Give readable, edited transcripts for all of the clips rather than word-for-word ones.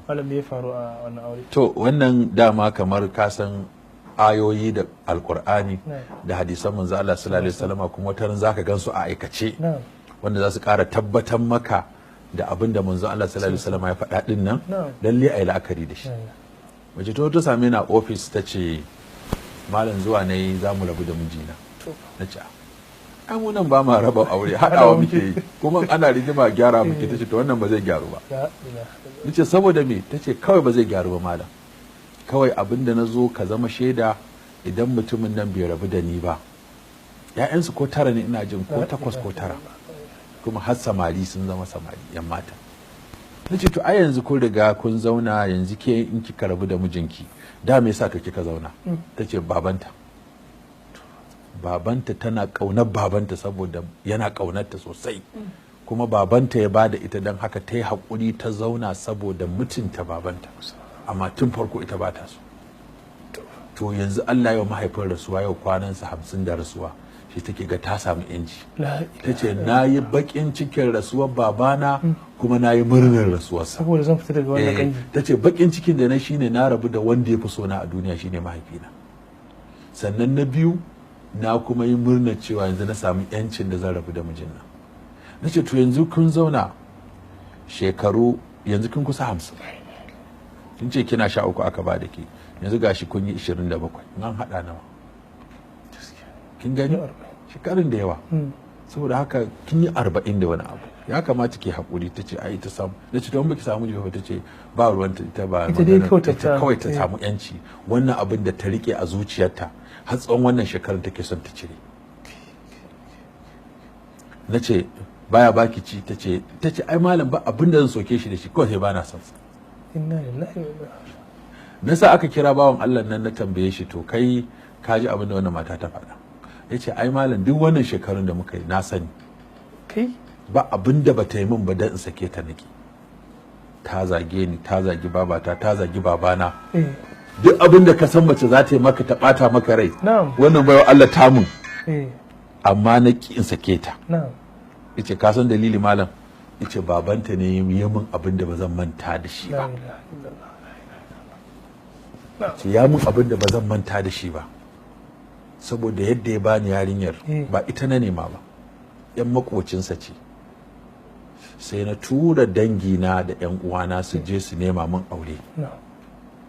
malam me ya faru a wannan aure? To wannan dama kamar kasan ayoyi da alkur'ani da hadisan manzo Allah sallallahu alaihi wasallam kuma wataran zaka gansu a aikace wanda za su ƙara tabbatar maka da abin da manzo Allah sallallahu alaihi wasallam ya faɗa din nan lalle ayi la'akari da shi. Mace ta same ni a office ta ce malam zuwa ne za mu rabu da mijina. Na ce ai mu nan ba ma raba aure haɗawa muke yi kuma ana rigima gyara muke. Ta ce to wannan ba zai gyaru ba. Ni ce saboda me? Ta ce kawai ba zai gyaru ba malam. Kawai abin da na zo ka zama shaida idan mutumin nan bai rabu da ni ba. ‘Ya'yansu ko tara ne ina jin ko 8 ko 9 kuma har samari sun zama samari ‘yan mata. Na ce to ai yanzu kun riga kun zauna yanzu ke in kika rabu da mijinki da me yasa to kika zauna? Ta ce babanta tana ƙaunar babanta saboda yana ƙaunarta sosai kuma babanta ya bada ita don haka ta yi haƙuri ta zauna saboda mutunta babanta amma tun farko ita ba ta so. To yanzu Allah yau mahaifin rasuwa yau kwanansa 50 da rasuwa shi take ga ta samu yanci. Ta ce na yi baƙin cikin rasuwar babana kuma na yi murnar rasuwarsa saboda zan fita daga wannan kangi. Ta ce baƙin cikin da na shine na rabu da wanda ya fi so na a duniya shine mahaifina, sannan na biyu na kuma yi murnar cewa yanzu na samu yancin da zan rabu da mijin nan. Na ce to yanzu kun zauna shekaru yanzu kun kusa 50 kin ce kina 13 aka ba da ke yanzu gashi kun yi 27 nan hada nawa kin gani shekarun da yawa saboda haka kin yi 40 da wani abu ya kamata ke hakuri. Ta ce ai ta samu. Na ce don baki samu jifa. Ta ce ba ruwanta ita ba kawai ta samu yanci wannan abin da ta rike a zuciyarta har tsawon wannan shekarun take son ta cire. Na ce baya baki ci. Ta ce ai malam ba abin da zan soke shi da shi kawai sai ba na son sa. Inna lillahi wa inna ilaihi. Na sa aka kira bawan Allah nan na tambaye shi to kai ka ji abin da wannan mata ta faɗa. Ya ce ai malam duk wannan shekarun da muka yi na sani kai ba abin da bata yi min ba dan in sake ta nake. Ta zage ni, ta zagi babata, ta zagi babana. Duk abin da ka san mace za ta yi maka ta bata maka rai wannan bayan Allah ta mun amma na ki in sake ta. Yace ka san dalili malam? Yace babanta ne ya min abin da ba zan manta da shi ba. Ya mun abin da ba zan manta da shi ba saboda yadda ya bani yarinyar ba ita na nema ba, yan makocinsa ce. Sai na tura dangina da yan uwana su je su nema min aure.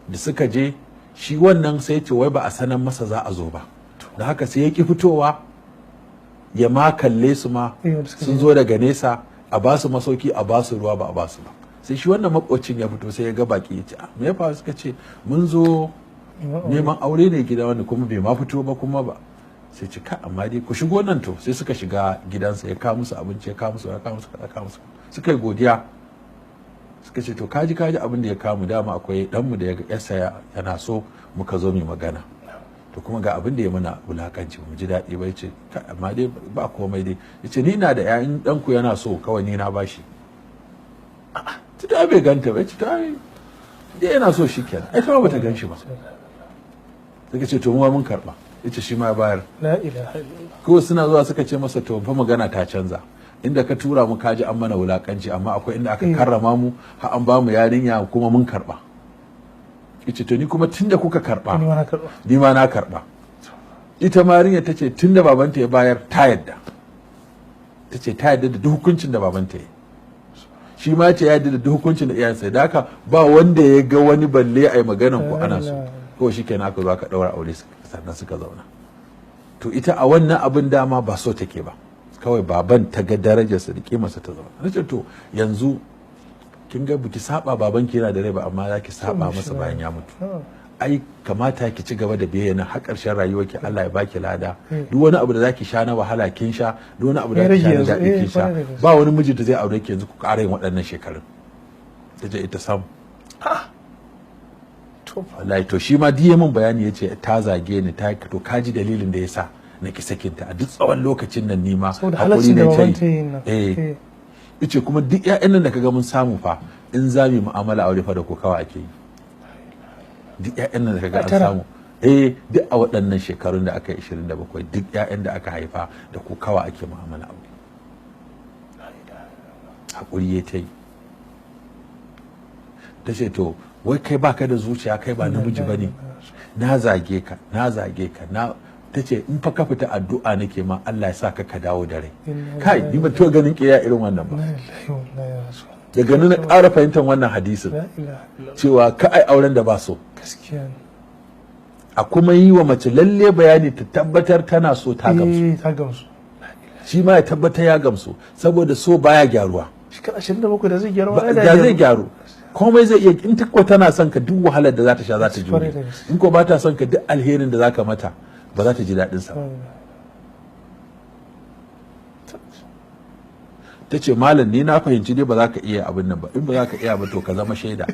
Da suka je shi wannan sai ce wai ba a sanan masa za a zo ba, da haka sai ya ki fitowa ya ma kalle su ma sun zo daga nesa a ba su masauki a ba su ruwa ba a ba su ba. Sai shi wannan makocin ya fito sai ya ga baki ya ce me ya faru? Suka ce mun zo neman aure ne gida wanda kuma bai ma fito ba kuma ba. Sai ce ka amma dai ku shigo nan to. Sai suka shiga gidansa ya kawo musu abinci ya kawo musu suka yi godiya. Suka ce to kaji abin da ya kawo mu dama akwai ɗanmu da ya ga yarsa yana so muka zo mu magana to kuma ga abin da ya mana wulakanci mu ji daɗi ba. Yace amma dai ba komai dai. Yace ni na da ƴaƴan ɗanku yana so kawai ni na bashi. Ta bai ganta ba. Yace ta dai yana so shikenan ai ta bata gan shi ba. Suka ce to mu mun karba. Yace shi ma bayar. La ilaha illallah. Ko suna zuwa suka ce masa to fa magana ta canza. Inda ka tura mu kaji an mana wulakanci amma akwai inda aka karrama mu har an ba mu yarinya kuma mun karba. Yace to ni kuma tunda kuka karba ni ma na karba. Ita ma yarinya tace tunda babanta ya bayar ta yadda. Tace ta yadda da duk hukuncin da babanta ya yi. Shi ma ce ya yadda da duk hukuncin da iyayensa da haka ba wanda ya ga wani balle ai maganan ku ana so. Ko shikenan aka zo aka daura aure sannan suka zauna. To ita a wannan abin dama ba so take ba. Kawai baban ta ga darajarsa da kimarsa ta zama. Nace to yanzu kin ga biki saba babanki yana da rai ba amma zaki saba masa bayan ya mutu. Ai kamata ki ci gaba da biyayya har ƙarshen rayuwarki Allah ya baki lada. Duk wani abu da zaki sha na wahala kin sha, duk wani abu da zaki sha na daɗi kin sha. Ba wani miji da zai aure ki yanzu ku ƙara yin waɗannan shekarun. Tace ita sam. Wallahi to shi ma diye min bayani yace ta zage ni ta to kaji dalilin da yasa na ki sakinta a duk tsawon lokacin nan nima hakuri ne ta yi. Ice kuma duk ƴaƴan nan da kaga mun samu fa in za mu mu'amala aure fa da kokawa ake yi. Duk ƴaƴan nan da kaga an samu duk a waɗannan shekarun da aka yi 27 duk ƴaƴan da aka haifa da kokawa ake mu'amala aure. Hakuri ya ta yi. ta ce to wai kai baka da zuciya, kai ba namiji bane, na zage ka na ta ce in fa ka fita addu'a nake ma Allah ya sa ka dawo da rai. Kai ni ba to ganin kiya irin wannan ba. Daga nan na ƙara fahimtar wannan hadisin cewa ka ai auren da ba so. Gaskiya ne. A kuma yi wa mace lalle bayani ta tabbatar tana so ta gamsu. Ta gamsu. Shi ma ya tabbatar ya gamsu saboda so baya gyaruwa. Shekara 27 da zai gyaru. Da zai gyaru. Komai zai iya, in ta ko tana son ka duk wahalar da za ta sha za ta jure. In ko ba ta son ka duk alherin da za ka mata ba za ta ji daɗin sa. Ta ce malam ni na fahimci dai ba za ka iya abin nan ba, in ba za ka iya ba to ka zama shaida.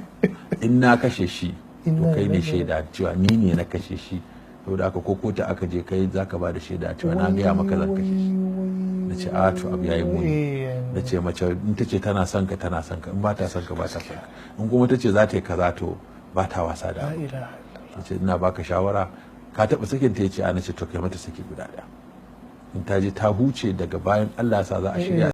In na kashe shi to kai ne shaida cewa ni ne na kashe shi, saboda aka kokota aka je kai za ka ba da shaida cewa na gaya maka zan kashe shi. Na ce a to abu yayi muni. Na ce mace in ta ce tana son ka in ba ta son ka ba ta son ka, in kuma ta ce za ta yi kaza to ba ta wasa da abu. Ta ce ina baka shawara, ka taɓa sakin ta, ya ce a, na ce to kai mata saki guda ɗaya, in ta je ta huce daga bayan Allah sa za a shirya